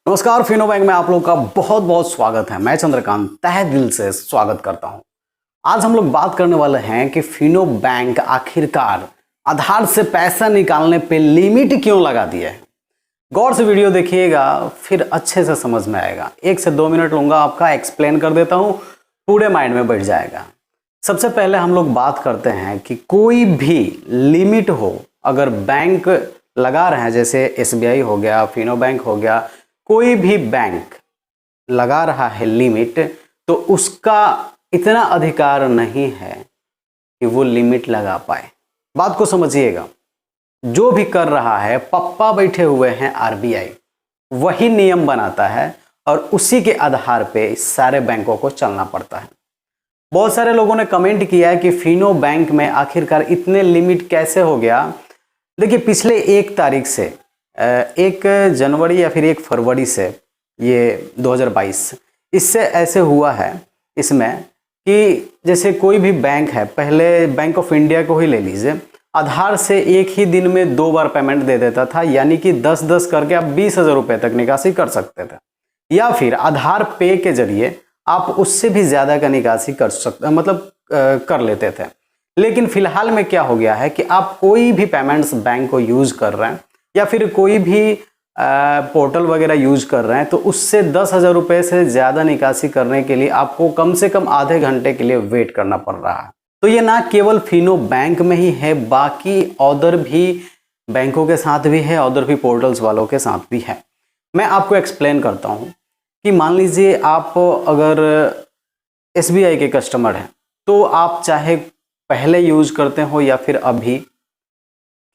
नमस्कार, फिनो बैंक में आप लोग का बहुत बहुत स्वागत है। मैं चंद्रकांत तहे दिल से स्वागत करता हूं। आज हम लोग बात करने वाले हैं कि फिनो बैंक आखिरकार आधार से पैसा निकालने पे लिमिट क्यों लगा दिया है। गौर से वीडियो देखिएगा, फिर अच्छे से समझ में आएगा। 1 से 2 मिनट लूंगा, आपका एक्सप्लेन कर देता हूं, पूरे माइंड में बैठ जाएगा। सबसे पहले हम लोग बात करते हैं कि कोई भी लिमिट हो, अगर बैंक लगा रहे हैं, जैसे SBI हो गया, फिनो बैंक हो गया, कोई भी बैंक लगा रहा है लिमिट, तो उसका इतना अधिकार नहीं है कि वो लिमिट लगा पाए। बात को समझिएगा, जो भी कर रहा है, पप्पा बैठे हुए हैं RBI, वही नियम बनाता है और उसी के आधार पे सारे बैंकों को चलना पड़ता है। बहुत सारे लोगों ने कमेंट किया है कि फिनो बैंक में आखिरकार इतने लिमिट कैसे हो गया। देखिए, पिछले 1 तारीख से 1 जनवरी या फिर 1 फरवरी से, ये 2022, इससे ऐसे हुआ है इसमें कि जैसे कोई भी बैंक है, पहले बैंक ऑफ इंडिया को ही ले लीजिए, आधार से एक ही दिन में 2 बार पेमेंट दे देता था, यानी कि 10-10 करके आप 20,000 रुपये तक निकासी कर सकते थे। या फिर आधार पे के जरिए आप उससे भी ज़्यादा का निकासी कर सकते, मतलब कर लेते थे। लेकिन फिलहाल में क्या हो गया है कि आप कोई भी पेमेंट्स बैंक को यूज़ कर रहे हैं या फिर कोई भी पोर्टल वगैरह यूज कर रहे हैं, तो उससे 10,000 रुपये से ज़्यादा निकासी करने के लिए आपको कम से कम आधे घंटे के लिए वेट करना पड़ रहा है। तो ये ना केवल फिनो बैंक में ही है, बाकी अदर भी बैंकों के साथ भी है, अदर भी पोर्टल्स वालों के साथ भी है। मैं आपको एक्सप्लेन करता हूँ कि मान लीजिए आप अगर SBI के कस्टमर हैं, तो आप चाहे पहले यूज करते हो या फिर अभी,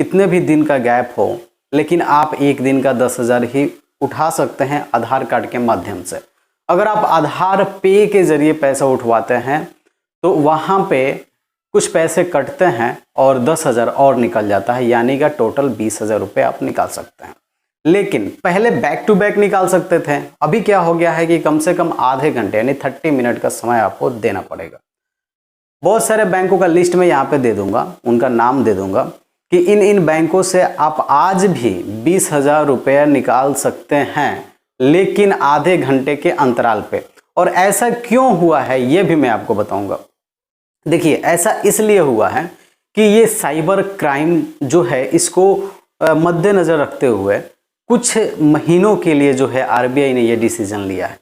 कितने भी दिन का गैप हो, लेकिन आप एक दिन का 10,000 ही उठा सकते हैं आधार कार्ड के माध्यम से। अगर आप आधार पे के जरिए पैसा उठवाते हैं तो वहाँ पे कुछ पैसे कटते हैं और 10,000 और निकल जाता है, यानी कि टोटल 20,000 रुपये आप निकाल सकते हैं। लेकिन पहले बैक टू बैक निकाल सकते थे, अभी क्या हो गया है कि कम से कम आधे घंटे यानी 30 मिनट का समय आपको देना पड़ेगा। बहुत सारे बैंकों का लिस्ट में यहाँ पे दे दूंगा, उनका नाम दे दूंगा कि इन बैंकों से आप आज भी 20,000 रुपये निकाल सकते हैं, लेकिन आधे घंटे के अंतराल पे। और ऐसा क्यों हुआ है ये भी मैं आपको बताऊंगा। देखिए, ऐसा इसलिए हुआ है कि ये साइबर क्राइम जो है, इसको मद्देनज़र रखते हुए कुछ महीनों के लिए जो है RBI ने ये डिसीजन लिया है।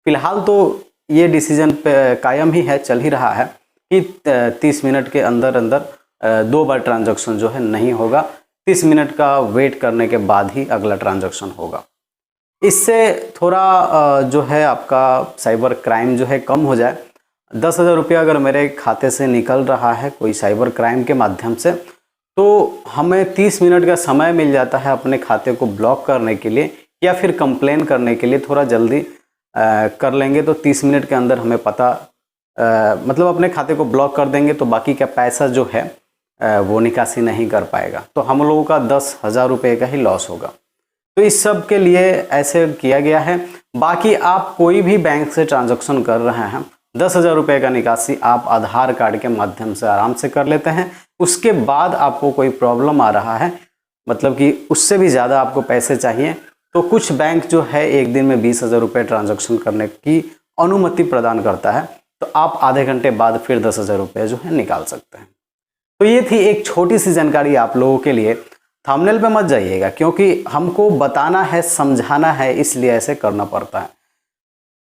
फिलहाल तो ये डिसीजन कायम ही है, चल ही रहा है कि 30 मिनट के अंदर अंदर 2 बार ट्रांजैक्शन जो है नहीं होगा। 30 मिनट का वेट करने के बाद ही अगला ट्रांजैक्शन होगा। इससे थोड़ा जो है आपका साइबर क्राइम जो है कम हो जाए। 10,000 रुपया अगर मेरे खाते से निकल रहा है कोई साइबर क्राइम के माध्यम से, तो हमें 30 मिनट का समय मिल जाता है अपने खाते को ब्लॉक करने के लिए या फिर कंप्लेन करने के लिए। थोड़ा जल्दी कर लेंगे तो 30 मिनट के अंदर हमें पता मतलब अपने खाते को ब्लॉक कर देंगे, तो बाकी का पैसा जो है वो निकासी नहीं कर पाएगा, तो हम लोगों का 10,000 रुपये का ही लॉस होगा। तो इस सब के लिए ऐसे किया गया है। बाकी आप कोई भी बैंक से ट्रांजैक्शन कर रहे हैं, 10,000 रुपये का निकासी आप आधार कार्ड के माध्यम से आराम से कर लेते हैं। उसके बाद आपको कोई प्रॉब्लम आ रहा है, मतलब कि उससे भी ज़्यादा आपको पैसे चाहिए, तो कुछ बैंक जो है एक दिन में 20,000 रुपये ट्रांजैक्शन करने की अनुमति प्रदान करता है, तो आप आधे घंटे बाद फिर 10,000 रुपये जो है निकाल सकते हैं। तो ये थी एक छोटी सी जानकारी आप लोगों के लिए। थंबनेल पे मत जाइएगा, क्योंकि हमको बताना है, समझाना है, इसलिए ऐसे करना पड़ता है।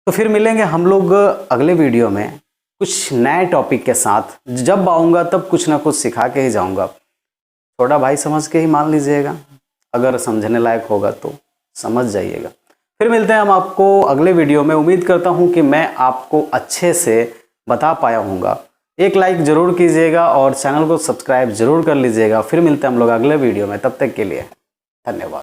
तो फिर मिलेंगे हम लोग अगले वीडियो में कुछ नए टॉपिक के साथ। जब आऊँगा तब कुछ ना कुछ सिखा के ही जाऊँगा। छोटा भाई समझ के ही मान लीजिएगा, अगर समझने लायक होगा तो समझ जाइएगा। फिर मिलते हैं हम आपको अगले वीडियो में। उम्मीद करता हूँ कि मैं आपको अच्छे से बता पाया हूँगा। एक लाइक ज़रूर कीजिएगा और चैनल को सब्सक्राइब ज़रूर कर लीजिएगा। फिर मिलते हैं हम लोग अगले वीडियो में, तब तक के लिए धन्यवाद।